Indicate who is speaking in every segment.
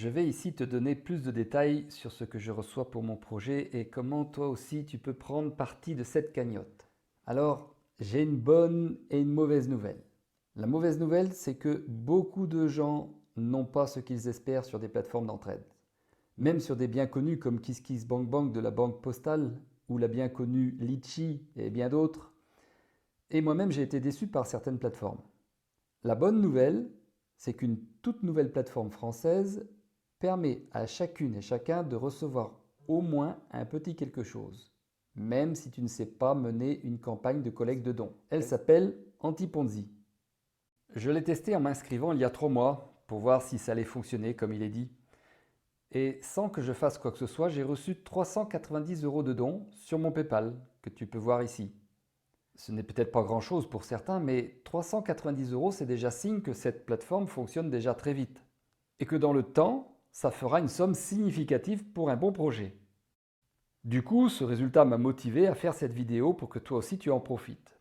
Speaker 1: Je vais ici te donner plus de détails sur ce que je reçois pour mon projet et comment toi aussi tu peux prendre partie de cette cagnotte. Alors, j'ai une bonne et une mauvaise nouvelle. La mauvaise nouvelle, c'est que beaucoup de gens n'ont pas ce qu'ils espèrent sur des plateformes d'entraide. Même sur des bien connus comme KissKissBankBank de la Banque Postale ou la bien connue Litchi et bien d'autres. Et moi-même, j'ai été déçu par certaines plateformes. La bonne nouvelle, c'est qu'une toute nouvelle plateforme française permet à chacune et chacun de recevoir au moins un petit quelque chose, même si tu ne sais pas mener une campagne de collecte de dons. Elle s'appelle Antiponzi. Je l'ai testé en m'inscrivant il y a 3 mois pour voir si ça allait fonctionner comme il est dit. Et sans que je fasse quoi que ce soit, j'ai reçu 390 € de dons sur mon PayPal, que tu peux voir ici. Ce n'est peut-être pas grand-chose pour certains, mais 390 €, c'est déjà signe que cette plateforme fonctionne déjà très vite. Et que dans le temps, ça fera une somme significative pour un bon projet. Du coup, ce résultat m'a motivé à faire cette vidéo pour que toi aussi tu en profites.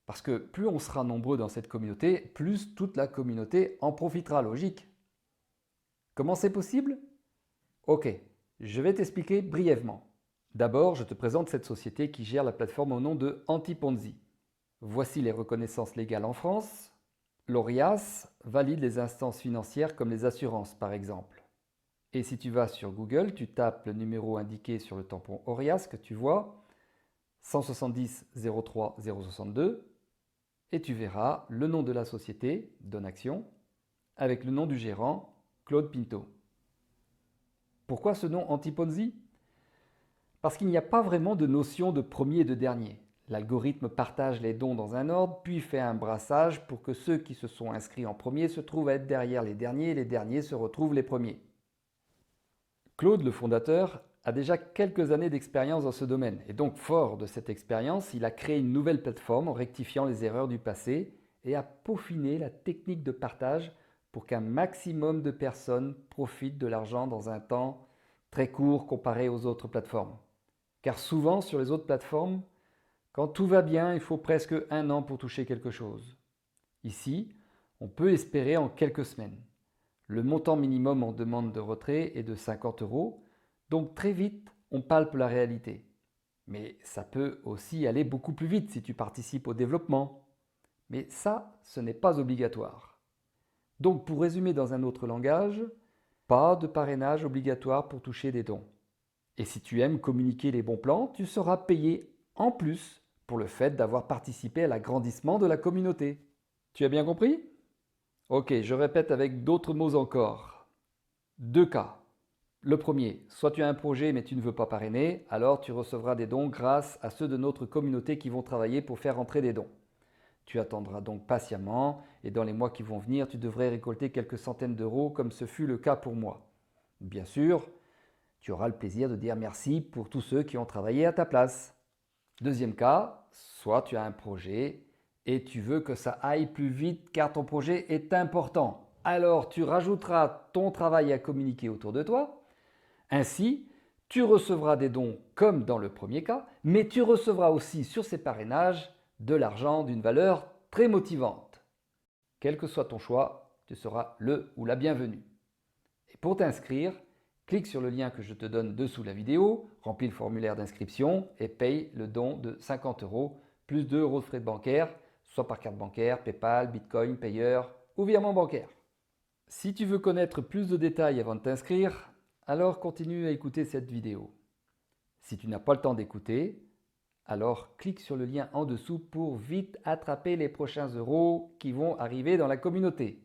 Speaker 1: Parce que plus on sera nombreux dans cette communauté, plus toute la communauté en profitera, logique. Comment c'est possible? Ok, je vais t'expliquer brièvement. D'abord, je te présente cette société qui gère la plateforme au nom de Antiponzi. Voici les reconnaissances légales en France. L'ORIAS valide les instances financières comme les assurances par exemple. Et si tu vas sur Google, tu tapes le numéro indiqué sur le tampon ORIAS que tu vois, 170 03 062, et tu verras le nom de la société, Donaction, avec le nom du gérant, Claude Pinto. Pourquoi ce nom Antiponzi? Parce qu'il n'y a pas vraiment de notion de premier et de dernier. L'algorithme partage les dons dans un ordre, puis fait un brassage pour que ceux qui se sont inscrits en premier se trouvent à être derrière les derniers et les derniers se retrouvent les premiers. Claude, le fondateur, a déjà quelques années d'expérience dans ce domaine et donc fort de cette expérience, il a créé une nouvelle plateforme en rectifiant les erreurs du passé et a peaufiné la technique de partage pour qu'un maximum de personnes profitent de l'argent dans un temps très court comparé aux autres plateformes. Car souvent sur les autres plateformes, quand tout va bien, il faut presque 1 an pour toucher quelque chose. Ici, on peut espérer en quelques semaines. Le montant minimum en demande de retrait est de 50 €, donc très vite, on palpe la réalité. Mais ça peut aussi aller beaucoup plus vite si tu participes au développement. Mais ça, ce n'est pas obligatoire. Donc pour résumer dans un autre langage, pas de parrainage obligatoire pour toucher des dons. Et si tu aimes communiquer les bons plans, tu seras payé en plus pour le fait d'avoir participé à l'agrandissement de la communauté. Tu as bien compris? Ok, je répète avec d'autres mots encore. 2 cas. Le premier, soit tu as un projet mais tu ne veux pas parrainer, alors tu recevras des dons grâce à ceux de notre communauté qui vont travailler pour faire entrer des dons. Tu attendras donc patiemment et dans les mois qui vont venir, tu devrais récolter quelques centaines d'euros comme ce fut le cas pour moi. Bien sûr, tu auras le plaisir de dire merci pour tous ceux qui ont travaillé à ta place. Deuxième cas, soit tu as un projet et tu veux que ça aille plus vite car ton projet est important. Alors tu rajouteras ton travail à communiquer autour de toi. Ainsi, tu recevras des dons comme dans le premier cas, mais tu recevras aussi sur ces parrainages de l'argent d'une valeur très motivante. Quel que soit ton choix, tu seras le ou la bienvenue. Et pour t'inscrire, clique sur le lien que je te donne dessous la vidéo, remplis le formulaire d'inscription et paye le don de 50 € plus 2 € de frais bancaires, soit par carte bancaire, PayPal, Bitcoin, Payer ou virement bancaire. Si tu veux connaître plus de détails avant de t'inscrire, alors continue à écouter cette vidéo. Si tu n'as pas le temps d'écouter, alors clique sur le lien en dessous pour vite attraper les prochains euros qui vont arriver dans la communauté.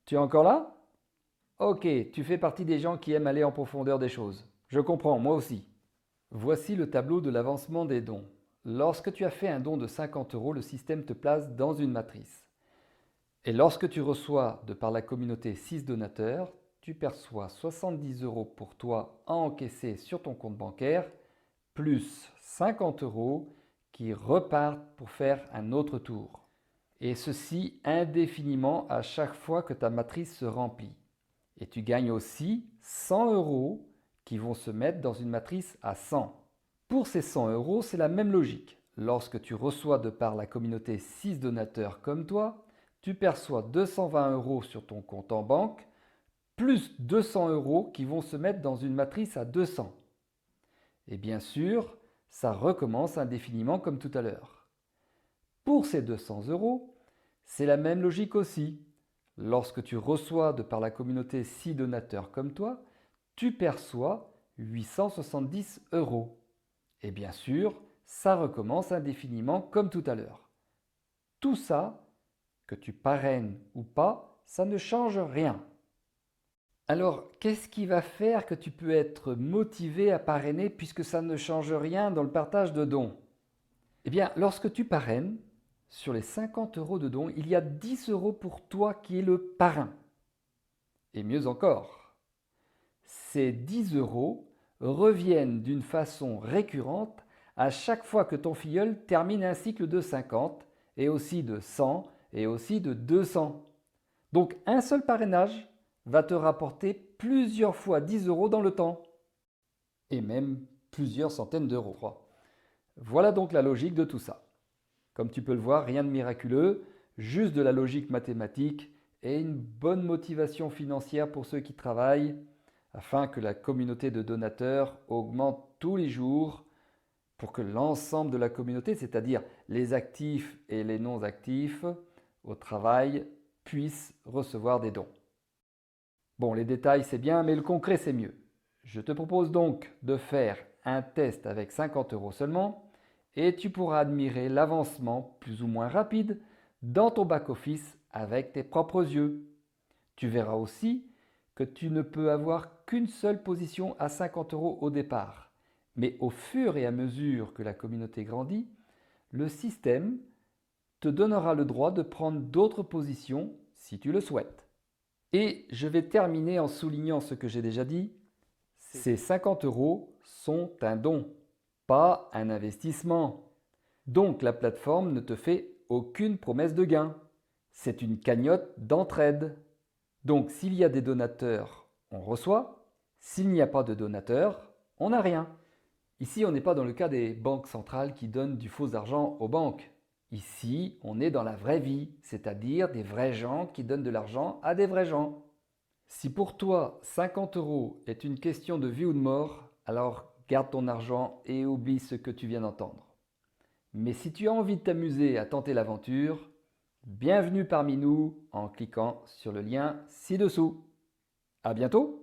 Speaker 1: Tu es encore là? Ok, tu fais partie des gens qui aiment aller en profondeur des choses. Je comprends, moi aussi. Voici le tableau de l'avancement des dons. Lorsque tu as fait un don de 50 €, le système te place dans une matrice. Et lorsque tu reçois, de par la communauté, 6 donateurs, tu perçois 70 € pour toi à encaisser sur ton compte bancaire, plus 50 € qui repartent pour faire un autre tour. Et ceci indéfiniment à chaque fois que ta matrice se remplit. Et tu gagnes aussi 100 € qui vont se mettre dans une matrice à 100. Pour ces 100 €, c'est la même logique. Lorsque tu reçois de par la communauté 6 donateurs comme toi, tu perçois 220 € sur ton compte en banque, plus 200 € qui vont se mettre dans une matrice à 200. Et bien sûr, ça recommence indéfiniment comme tout à l'heure. Pour ces 200 €, c'est la même logique aussi. Lorsque tu reçois de par la communauté 6 donateurs comme toi, tu perçois 870 €. Et bien sûr, ça recommence indéfiniment comme tout à l'heure. Tout ça, que tu parraines ou pas, ça ne change rien. Alors, qu'est-ce qui va faire que tu peux être motivé à parrainer puisque ça ne change rien dans le partage de dons? Eh bien, lorsque tu parraines, sur les 50 € de dons, il y a 10 € pour toi qui es le parrain. Et mieux encore, ces 10 € reviennent d'une façon récurrente à chaque fois que ton filleul termine un cycle de 50 et aussi de 100 et aussi de 200. Donc un seul parrainage va te rapporter plusieurs fois 10 € dans le temps et même plusieurs centaines d'euros. Voilà donc la logique de tout ça. Comme tu peux le voir, rien de miraculeux, juste de la logique mathématique et une bonne motivation financière pour ceux qui travaillent afin que la communauté de donateurs augmente tous les jours pour que l'ensemble de la communauté, c'est-à-dire les actifs et les non-actifs au travail, puissent recevoir des dons. Bon, les détails c'est bien, mais le concret c'est mieux. Je te propose donc de faire un test avec 50 € seulement et tu pourras admirer l'avancement plus ou moins rapide dans ton back-office avec tes propres yeux. Tu verras aussi que tu ne peux avoir qu'une seule position à 50 € au départ. Mais au fur et à mesure que la communauté grandit, le système te donnera le droit de prendre d'autres positions si tu le souhaites. Et je vais terminer en soulignant ce que j'ai déjà dit. Ces 50 € sont un don, pas un investissement. Donc la plateforme ne te fait aucune promesse de gain. C'est une cagnotte d'entraide. Donc s'il y a des donateurs, on reçoit. S'il n'y a pas de donateurs, on n'a rien. Ici, on n'est pas dans le cas des banques centrales qui donnent du faux argent aux banques. Ici, on est dans la vraie vie, c'est-à-dire des vrais gens qui donnent de l'argent à des vrais gens. Si pour toi 50 € est une question de vie ou de mort, alors garde ton argent et oublie ce que tu viens d'entendre. Mais si tu as envie de t'amuser à tenter l'aventure, bienvenue parmi nous en cliquant sur le lien ci-dessous. À bientôt!